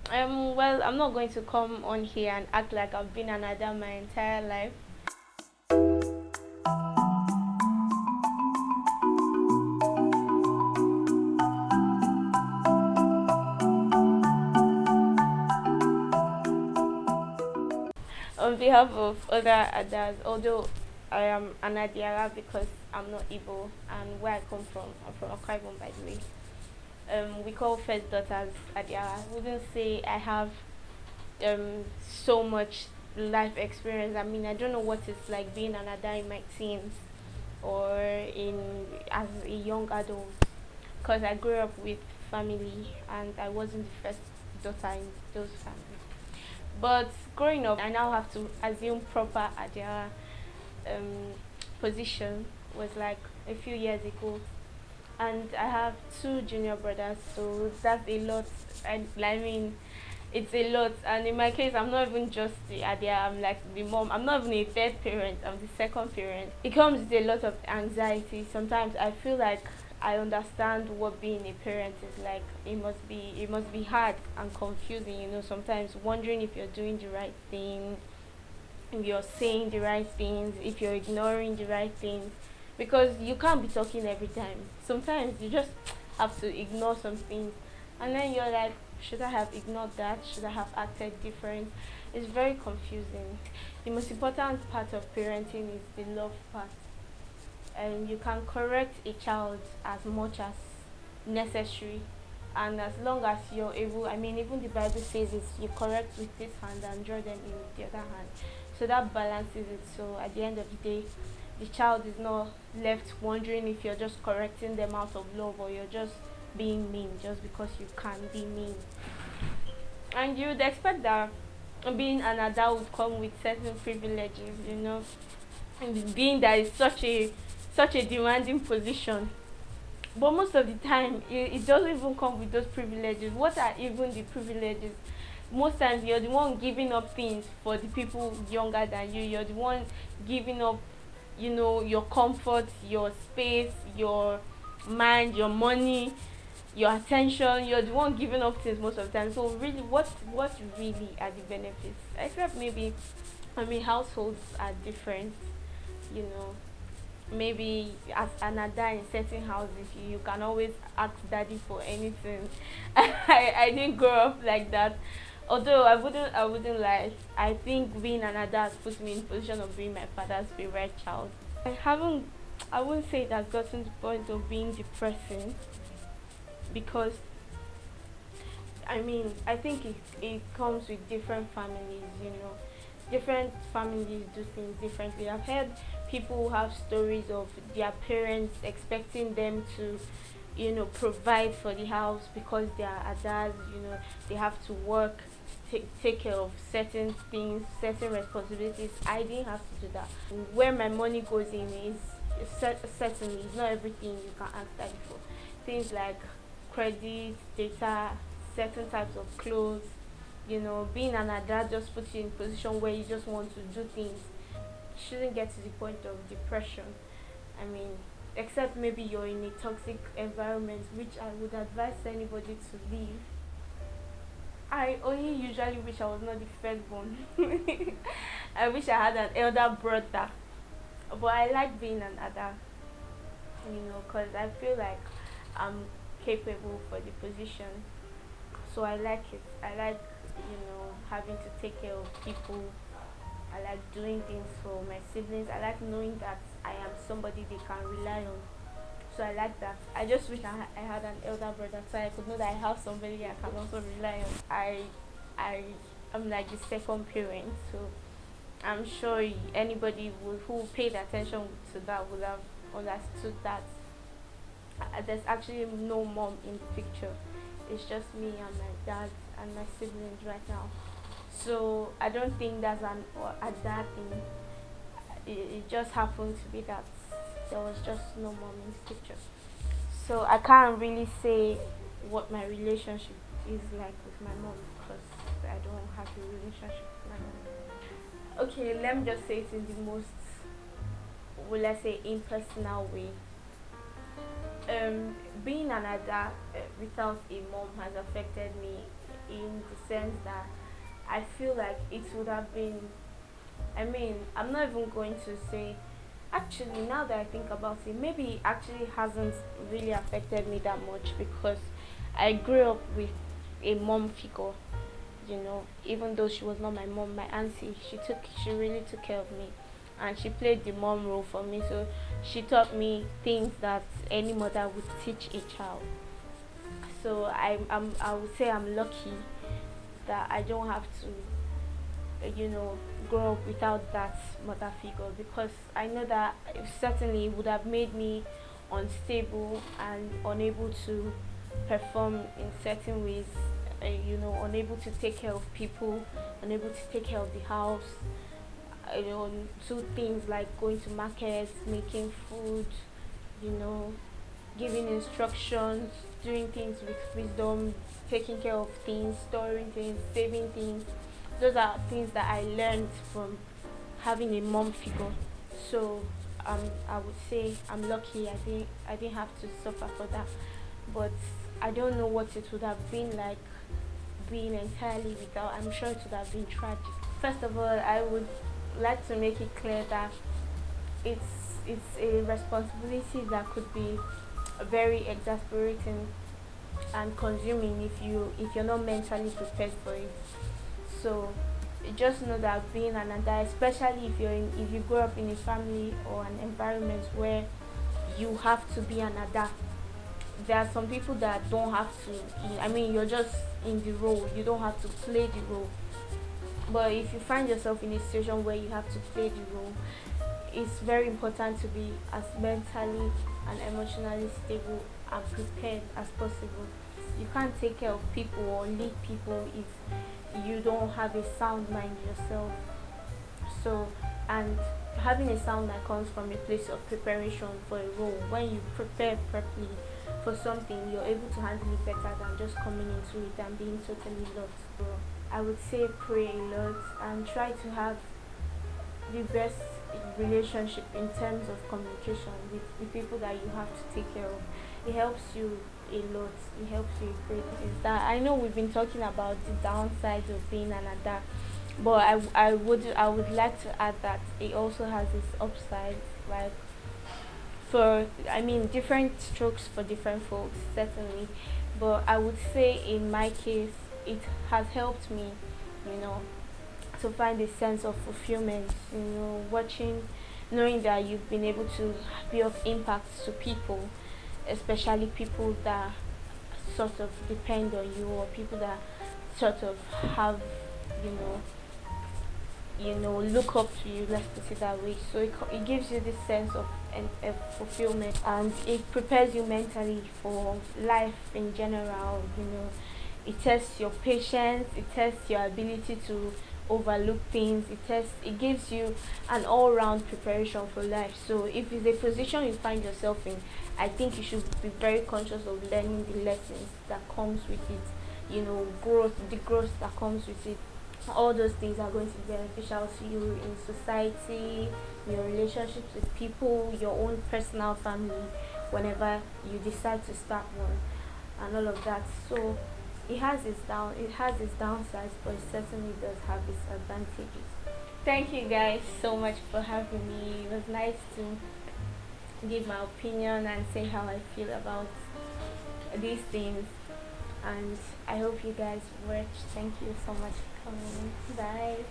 Well, I'm not going to come on here and act like I've been an Adam my entire life. On behalf of other Adas, although I am an Adiara because I'm not Igbo, and where I come from, I'm from Akwa Ibom, by the way. We call first daughters Adiara. I wouldn't say I have so much life experience. I mean, I don't know what it's like being an Ada in my teens or in as a young adult, because I grew up with family and I wasn't the first daughter in those families. But growing up, I now have to assume proper Adia um, position was like a few years ago, and I have two junior brothers, so that's a lot. I mean, it's a lot, and in my case, I'm not even just the Adia. I'm like the mom. I'm not even a third parent. I'm the second parent. It comes with a lot of anxiety. Sometimes I feel like I understand what being a parent is like. It must be hard and confusing. Sometimes wondering if you're doing the right thing, if you're saying the right things, if you're ignoring the right things, because you can't be talking every time. Sometimes you just have to ignore some things, and then you're like, should I have ignored that? Should I have acted different? It's very confusing. The most important part of parenting is the love part, and you can correct a child as much as necessary, and as long as you're able. I mean, even the Bible says it's you correct with this hand and draw them in with the other hand, so that balances it. So at the end of the day, the child is not left wondering if you're just correcting them out of love or you're just being mean just because you can be mean. And you'd expect that being an adult would come with certain privileges. And being that it's such a demanding position, but most of the time it doesn't even come with those privileges. What are even the privileges? Most times you're the one giving up things for the people younger than you. You're the one giving up, your comfort, your space, your mind, your money, your attention. You're the one giving up things most of the time. So really, what really are the benefits? Except maybe, I mean, households are different, you know maybe as an ada in certain houses, you can always ask daddy for anything. I didn't grow up like that, although I wouldn't lie. I think being an ada has put me in position of being my father's favorite child. I wouldn't say it has gotten to the point of being depressing, because I mean, I think it comes with different families. Different families do things differently. I've heard people who have stories of their parents expecting them to, provide for the house because they are adults. They have to work, take care of certain things, certain responsibilities. I didn't have to do that. Where my money goes in is certainly it's not everything you can ask daddy for. Things like credit, data, certain types of clothes. Being an adult just puts you in a position where you just want to do things. You shouldn't get to the point of depression. I mean, except maybe you're in a toxic environment, which I would advise anybody to leave. I only usually wish I was not the firstborn. I wish I had an elder brother. But I like being an adult, because I feel like I'm capable for the position. So I like it. I like, having to take care of people. I like doing things for my siblings. I like knowing that I am somebody they can rely on. So I like that. I just wish I had an elder brother so I could know that I have somebody I can also rely on. I am like the second parent, so I'm sure anybody who paid attention to that would have understood that there's actually no mom in the picture. It's just me and my dad and my siblings right now. So I don't think that's a bad thing. It just happened to be that there was just no mom in the picture. So I can't really say what my relationship is like with my mom, because I don't have a relationship with my mom. Okay, let me just say it in the most, will I say, impersonal way. Being an adult without a mom has affected me in the sense that I feel like it would have been, I mean, I'm not even going to say, actually, now that I think about it, maybe it actually hasn't really affected me that much because I grew up with a mom figure, even though she was not my mom, my auntie, she really took care of me, and she played the mom role for me. So she taught me things that any mother would teach a child. So I would say I'm lucky that I don't have to, you know, grow up without that mother figure, because I know that it certainly would have made me unstable and unable to perform in certain ways, unable to take care of people, unable to take care of the house, do things like going to markets, making food, you know, giving instructions, doing things with wisdom, taking care of things, storing things, saving things. Those are things that I learned from having a mom figure. So I would say I'm lucky. I didn't have to suffer for that. But I don't know what it would have been like being entirely without. I'm sure it would have been tragic. First of all, I would like to make it clear that it's a responsibility that could be very exasperating and consuming if you're not mentally prepared for it. So just know that being an adult, especially if you grow up in a family or an environment where you have to be an adult, there are some people that don't have to. I mean, you're just in the role. You don't have to play the role. But if you find yourself in a situation where you have to play the role, it's very important to be as mentally and emotionally stable and prepared as possible. You can't take care of people or lead people if you don't have a sound mind yourself. So, and having a sound mind comes from a place of preparation for a role. When you prepare properly for something, you're able to handle it better than just coming into it and being totally lost. So I would say pray a lot and try to have the best relationship in terms of communication with the people that you have to take care of. It helps you a lot. It helps you a great. Is that I know we've been talking about the downsides of being an adult, but I would like to add that it also has its upsides. Like, for I mean, different strokes for different folks, certainly, but I would say in my case it has helped me, you know, to find a sense of fulfillment, knowing that you've been able to be of impact to people, especially people that sort of depend on you, or people that sort of have, you know, look up to you, let's put it that way. So it gives you this sense of fulfillment, and it prepares you mentally for life in general. It tests your patience, it tests your ability to overlook things, it gives you an all-round preparation for life. So if it's a position you find yourself in, I think you should be very conscious of learning the lessons that comes with it, the growth that comes with it. All those things are going to be beneficial to you in society, your relationships with people, your own personal family, whenever you decide to start one, and all of that. So it has its downsides, but it certainly does have its advantages. Thank you guys so much for having me. It was nice to give my opinion and say how I feel about these things, and I hope you guys watch. Thank you so much for coming. Bye.